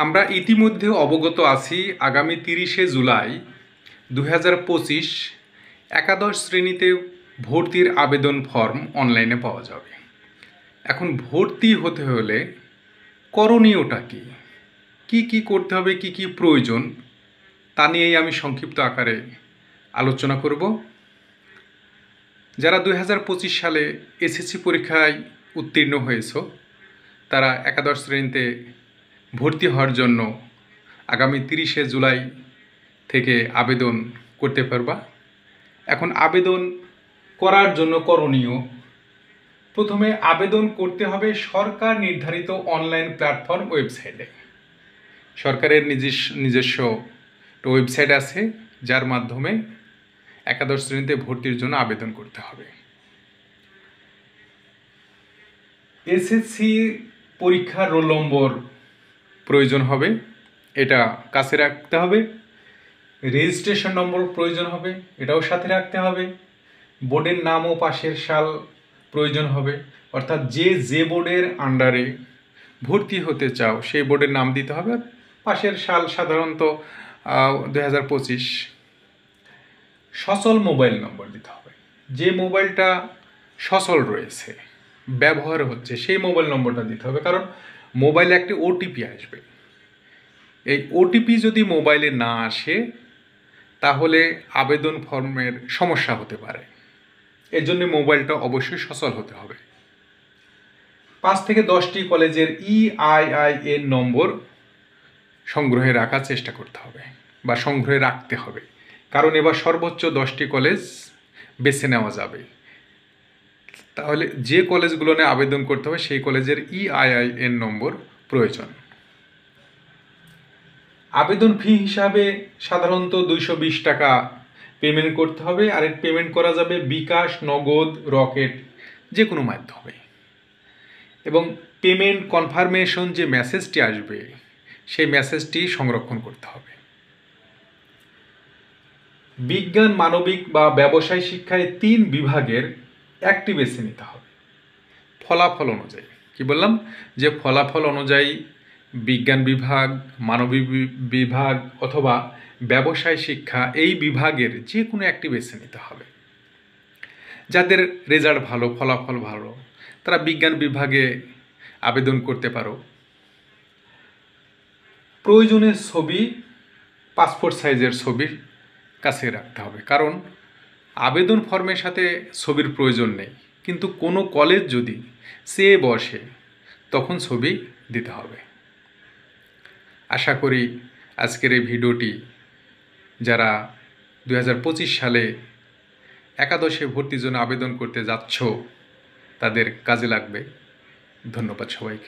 আমরা ইতিমধ্যে অবগত আছি আগামী 30শে জুলাই 2025 একাদশ শ্রেণীতে ভর্তির আবেদন ফর্ম অনলাইনে পাওয়া যাবে। এখন ভর্তি হতে হলে করণীয়টা কি কি করতে হবে, কি প্রয়োজন তা নিয়েই আমি সংক্ষিপ্ত আকারে আলোচনা করব। যারা 2025 সালে এসএসসি পরীক্ষায় উত্তীর্ণ হয়েছ তারা একাদশ শ্রেণীতে ভর্তি হওয়ার জন্য আগামী 30শে জুলাই থেকে আবেদন করতে পারবা। এখন আবেদন করার জন্য করণীয়, প্রথমে আবেদন করতে হবে সরকার নির্ধারিত অনলাইন প্ল্যাটফর্ম ওয়েবসাইটে। সরকারের নিজস্ব ওয়েবসাইট আছে যার মাধ্যমে একাদশ শ্রেণীতে ভর্তির জন্য আবেদন করতে হবে। এসএসসি পরীক্ষার রোল নম্বর প্রয়োজন হবে, এটা কাছে রাখতে হবে। রেজিস্ট্রেশন নম্বর প্রয়োজন হবে, এটাও সাথে রাখতে হবে। বোর্ডের নাম ও পাশের সাল প্রয়োজন হবে, অর্থাৎ যে বোর্ডের আন্ডারে ভর্তি হতে চাও সেই বোর্ডের নাম দিতে হবে। পাশের সাল সাধারণত 2025। সচল মোবাইল নম্বর দিতে হবে, যে মোবাইলটা সচল রয়েছে ব্যবহার হচ্ছে সেই মোবাইল নম্বরটা দিতে হবে, কারণ মোবাইলে একটি ওটিপি আসবে। এই ওটিপি যদি মোবাইলে না আসে তাহলে আবেদন ফর্মের সমস্যা হতে পারে। এর জন্য মোবাইলটা অবশ্যই সচল হতে হবে। 5 থেকে 10টি কলেজের EIIN নম্বর সংগ্রহে রাখার চেষ্টা করতে হবে বা সংগ্রহে রাখতে হবে, কারণ এবার সর্বোচ্চ 10টি কলেজ বেছে নেওয়া যাবে। তাহলে যে কলেজগুলো নিয়ে আবেদন করতে হবে সেই কলেজের EIIN নম্বর প্রয়োজন। আবেদন ফি হিসাবে সাধারণত 220 টাকা পেমেন্ট করতে হবে, আর এর পেমেন্ট করা যাবে বিকাশ, নগদ, রকেট যে কোনো মাধ্যমে। এবং পেমেন্ট কনফার্মেশন যে মেসেজটি আসবে সেই মেসেজটি সংরক্ষণ করতে হবে। বিজ্ঞান, মানবিক বা ব্যবসায় শিক্ষায় 3 বিভাগের একটি বেছে নিতে হবে ফলাফল অনুযায়ী। কি বললাম, যে ফলাফল অনুযায়ী বিজ্ঞান বিভাগ, মানবিক বিভাগ অথবা ব্যবসায় শিক্ষা এই বিভাগের যে কোনো একটি বেছে নিতে হবে। যাদের রেজাল্ট ভালো, ফলাফল ভালো, তারা বিজ্ঞান বিভাগে আবেদন করতে পারো। প্রয়োজনের ছবি পাসপোর্ট সাইজের ছবির কাছে রাখতে হবে, কারণ আবেদন ফর্মের সাথে ছবির প্রয়োজন নেই, কিন্তু কোনো কলেজ যদি চেয়ে বসে তখন ছবি দিতে হবে। আশা করি আজকের এই ভিডিওটি যারা 2025 সালে একাদশে ভর্তির জন্য আবেদন করতে যাচ্ছ তাদের কাজে লাগবে। ধন্যবাদ সবাইকে।